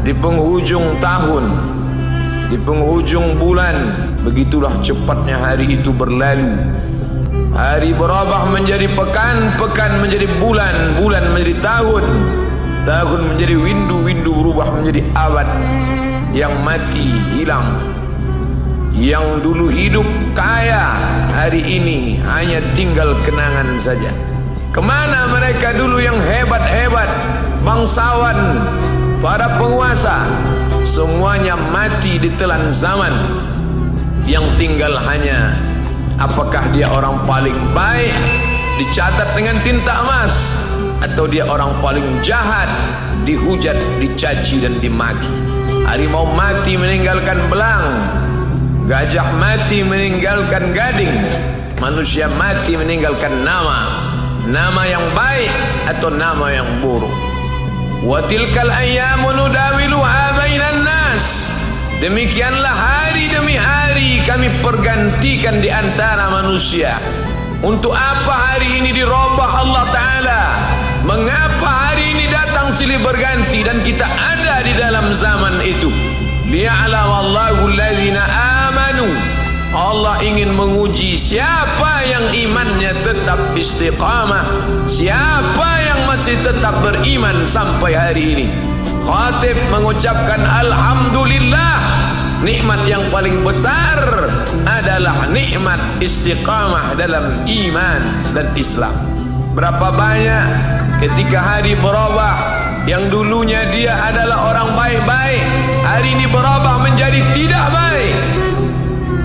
di penghujung tahun, di penghujung bulan. Begitulah cepatnya hari itu berlalu. Hari berubah menjadi pekan, pekan menjadi bulan, bulan menjadi tahun, tahun menjadi windu, windu berubah menjadi abad. Yang mati hilang, yang dulu hidup kaya, hari ini hanya tinggal kenangan saja. Kemana mereka dulu yang hebat-hebat, bangsawan, para penguasa? Semuanya mati ditelan zaman. Yang tinggal hanya apakah dia orang paling baik, dicatat dengan tinta emas, atau dia orang paling jahat, dihujat, dicaci dan dimaki. Harimau mati meninggalkan belang, gajah mati meninggalkan gading, manusia mati meninggalkan nama, nama yang baik atau nama yang buruk. Wa tilkal ayyamu nudawiluha bainan nas. Demikianlah hari demi hari kami pergantikan di antara manusia. Untuk apa hari ini dirubah Allah Ta'ala? Mengapa hari ini datang silih berganti dan kita ada di dalam zaman itu? Liya'lamallahu alladhina amanu. Allah ingin menguji siapa yang imannya tetap istiqamah, siapa yang masih tetap beriman sampai hari ini. Khatib mengucapkan alhamdulillah, nikmat yang paling besar adalah nikmat istiqamah dalam iman dan Islam. Berapa banyak ketika hari berubah, yang dulunya dia adalah orang baik-baik, hari ini berubah menjadi tidak baik.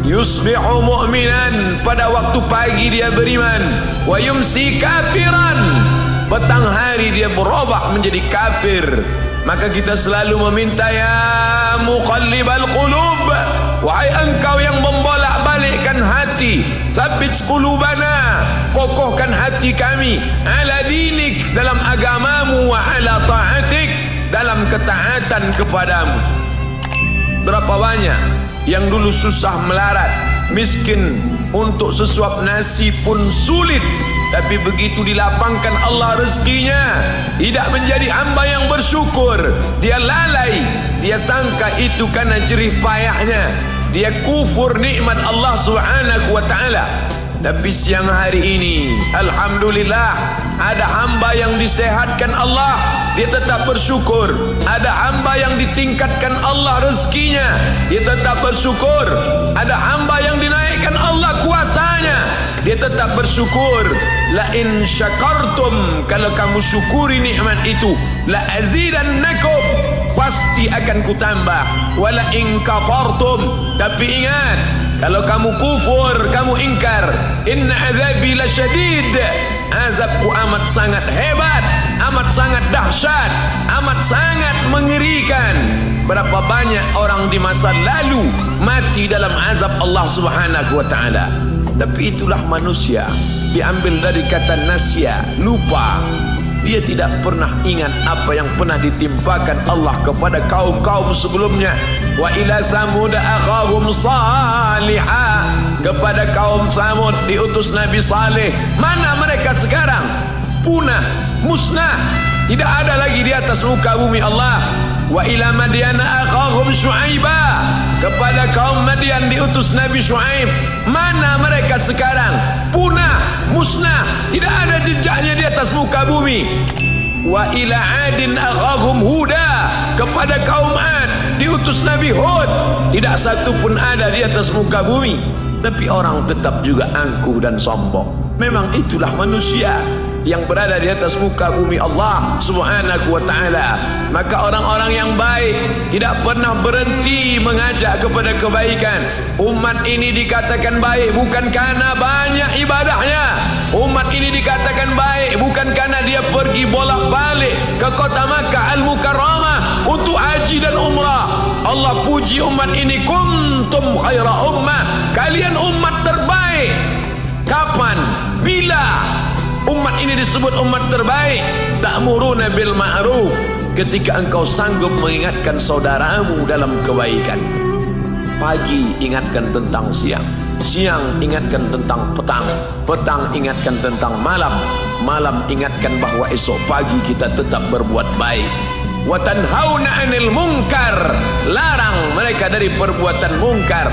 Yusbihu mu'minan, pada waktu pagi dia beriman, wa yumsi kafiran, petang hari dia berubah menjadi kafir. Maka kita selalu meminta, ya muqallibal qulub, wahai engkau yang membolak-balikkan hati, tsabbit qulubana, kokohkan hati kami, ala dinik, dalam agamamu, wa ala ta'atik, dalam ketaatan kepadamu. Berapa banyak yang dulu susah melarat, miskin, untuk sesuap nasi pun sulit, tapi begitu dilapangkan Allah rezekinya, tidak menjadi hamba yang bersyukur. Dia lalai, dia sangka itu karena jerih payahnya, dia kufur nikmat Allah Subhanahu wa ta'ala. Tapi siang hari ini, alhamdulillah, ada hamba yang disehatkan Allah, dia tetap bersyukur. Ada hamba yang ditingkatkan Allah rezekinya, dia tetap bersyukur. Ada hamba yang dinaikkan Allah kuasanya, dia tetap bersyukur. La in syakartum, kalau kamu syukuri nikmat itu, la azidannakum, pasti akan kutambah. Wala in kafartum, tapi ingat, kalau kamu kufur, kamu ingkar, inna azabi lasyadid, azabku amat sangat hebat, amat sangat dahsyat, amat sangat mengerikan. Berapa banyak orang di masa lalu mati dalam azab Allah Subhanahu wa ta'ala. Tapi itulah manusia, diambil dari kata nasya, lupa. Dia tidak pernah ingat apa yang pernah ditimpakan Allah kepada kaum-kaum sebelumnya. Wa ila samud akhahum salihah, kepada kaum Samud diutus Nabi Saleh. Mana mereka sekarang? Punah, musnah, tidak ada lagi di atas muka bumi Allah. Wa ila madyana akhahum syu'aibah, kepada kaum Madian diutus Nabi Syuaib. Mana mereka sekarang? Punah, musnah, tidak ada jejaknya di atas muka bumi. Wa ila adin akhahum huda, kepada kaum Ad diutus Nabi Hud. Tidak satu pun ada di atas muka bumi. Tapi orang tetap juga angkuh dan sombong. Memang itulah manusia yang berada di atas muka bumi Allah Subhanahu wa ta'ala. Maka orang-orang yang baik tidak pernah berhenti mengajak kepada kebaikan. Umat ini dikatakan baik bukan karena banyak ibadahnya. Umat ini dikatakan baik bukan karena dia pergi bolak-balik ke kota Makkah Al-Mukarramah untuk haji dan umrah. Allah puji umat ini, kuntum khaira ummah, kalian umat terbaik. Kapan? Bila umat ini disebut umat terbaik? Ta'muruna bil ma'ruf, ketika engkau sanggup mengingatkan saudaramu dalam kebaikan. Pagi ingatkan tentang siang, siang ingatkan tentang petang, petang ingatkan tentang malam, malam ingatkan bahwa esok pagi kita tetap berbuat baik. wa tanhauna 'anil munkar, larang mereka dari perbuatan mungkar.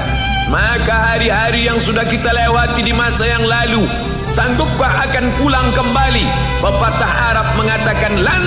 Maka hari-hari yang sudah kita lewati di masa yang lalu, sanggupkah akan pulang kembali? Pepatah Arab mengatakan lan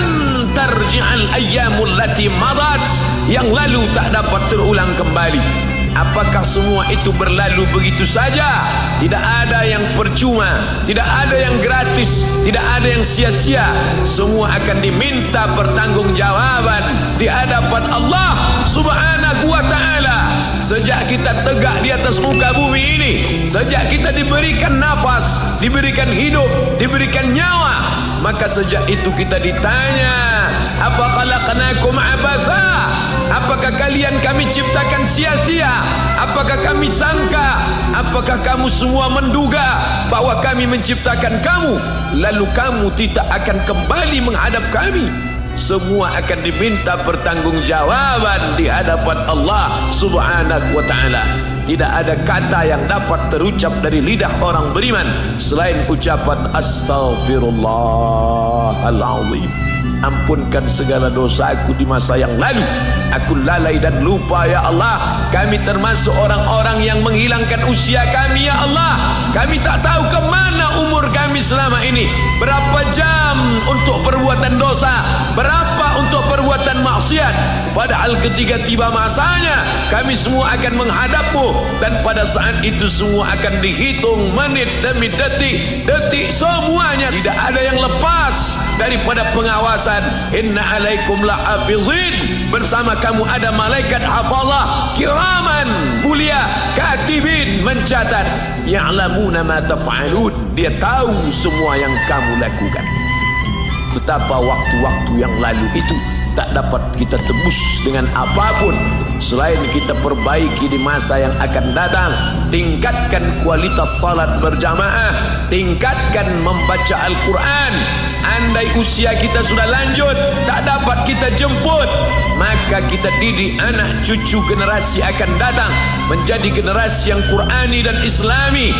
tarji'al ayyamul lati madat, yang lalu tak dapat terulang kembali. Apakah semua itu berlalu begitu saja? Tidak ada yang percuma, tidak ada yang gratis, tidak ada yang sia-sia. Semua akan diminta pertanggungjawaban di hadapan Allah Subhanahu wa ta'ala. Sejak kita tegak di atas muka bumi ini, sejak kita diberikan nafas, diberikan hidup, diberikan nyawa, maka sejak itu kita ditanya, apa khalaqnakum abasa? Apakah kalian kami ciptakan sia-sia? Apakah kami sangka? Apakah kamu semua menduga bahwa kami menciptakan kamu lalu kamu tidak akan kembali menghadap kami? Semua akan diminta pertanggungjawaban di hadapan Allah Subhanahu wa ta'ala. Tidak ada kata yang dapat terucap dari lidah orang beriman selain ucapan astaghfirullahaladzim. Ampunkan segala dosa aku di masa yang lalu. Aku lalai dan lupa ya Allah. Kami termasuk orang-orang yang menghilangkan usia kami ya Allah. Kami tak tahu ke mana umur kami selama ini. Berapa jam untuk perbuatan dosa, berapa untuk perbuatan maksiat. Padahal ketika tiba masanya, kami semua akan menghadapmu, dan pada saat itu semua akan dihitung menit demi detik. Detik semuanya tidak ada yang lepas daripada pengawasan. Inna alaikum lahafizin, bersama kamu ada malaikat hafazah kiraman mulia katibin, mencatat. Ya'lamuna ma taf'alun, dia tahu semua yang kamu lakukan. Betapa waktu-waktu yang lalu itu tak dapat kita tebus dengan apapun selain kita perbaiki di masa yang akan datang. Tingkatkan kualitas salat berjamaah, tingkatkan membaca Al-Quran. Andai usia kita sudah lanjut, tak dapat kita jemput, maka kita didik anak cucu generasi akan datang menjadi generasi yang Qurani dan Islami.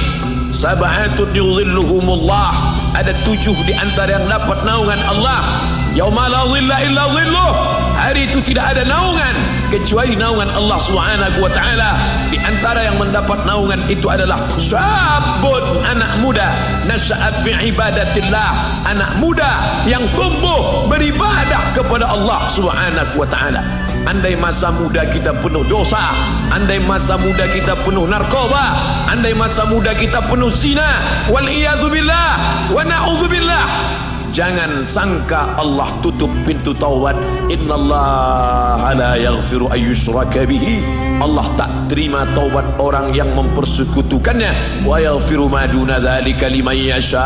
Sab'atun yudhilluhumullah, ada 7 di antara yang dapat naungan Allah. Yauma la dhilla illa dhilluh, hari itu tidak ada naungan kecuali naungan Allah Subhanahu wa ta'ala. Di antara yang mendapat naungan itu adalah syabun, anak muda, nasya'at fi ibadatillah, anak muda yang tumbuh beribadah kepada Allah Subhanahu wa ta'ala. Andai masa muda kita penuh dosa, andai masa muda kita penuh narkoba, andai masa muda kita penuh zina, wal iyadzubillah wa na'udzubillah, jangan sangka Allah tutup pintu taubat. Innallaha la yaghfiru ayyushraka bihi, Allah tak terima taubat orang yang mempersekutukannya. Wa yaghfiru ma duna dzalika liman yasha,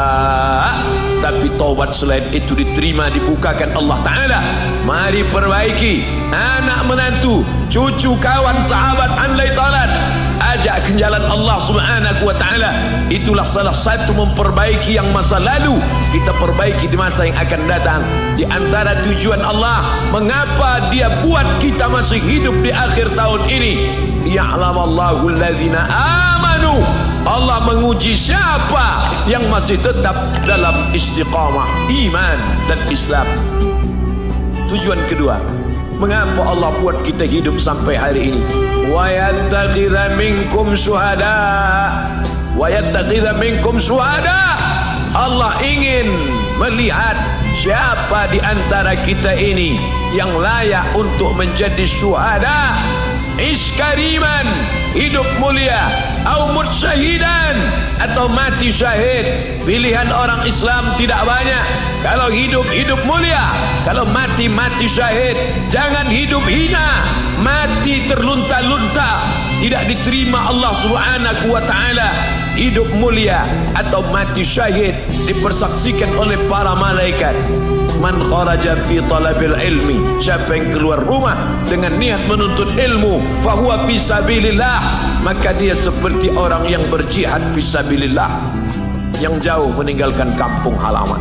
tapi taubat selain itu diterima, dibukakan Allah Ta'ala. Mari perbaiki anak menantu, cucu, kawan, sahabat, andai talat, ajak ke jalan Allah Subhanahu wa ta'ala. Itulah salah satu memperbaiki yang masa lalu, kita perbaiki di masa yang akan datang. Di antara tujuan Allah mengapa dia buat kita masih hidup di akhir tahun ini, liya'lamallahu allazina amanu, Allah menguji siapa yang masih tetap dalam istiqamah iman dan Islam. Tujuan kedua, mengapa Allah buat kita hidup sampai hari ini? Wa yattakhidha minkum syuhada, wa yattakhidha minkum syuhada, Allah ingin melihat siapa di antara kita ini yang layak untuk menjadi syuhada. Iskariman, hidup mulia, au mutsyahidan, atau mati syahid. Pilihan orang Islam tidak banyak. Kalau hidup, hidup mulia. Kalau mati, mati syahid. Jangan hidup hina, mati terlunta-lunta, tidak diterima Allah Subhanahu wa ta'ala. Hidup mulia atau mati syahid dipersaksikan oleh para malaikat. Man kharaja fi talabil ilmi, siapa yang keluar rumah dengan niat menuntut ilmu, fahuwa fi sabilillah, maka dia seperti orang yang berjihad fi sabilillah, yang jauh meninggalkan kampung halaman,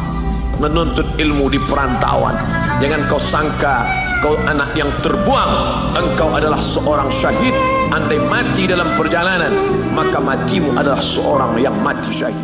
menuntut ilmu di perantauan. Jangan kau sangka kau anak yang terbuang, engkau adalah seorang syahid. Andai mati dalam perjalanan, maka matimu adalah seorang yang mati syahid.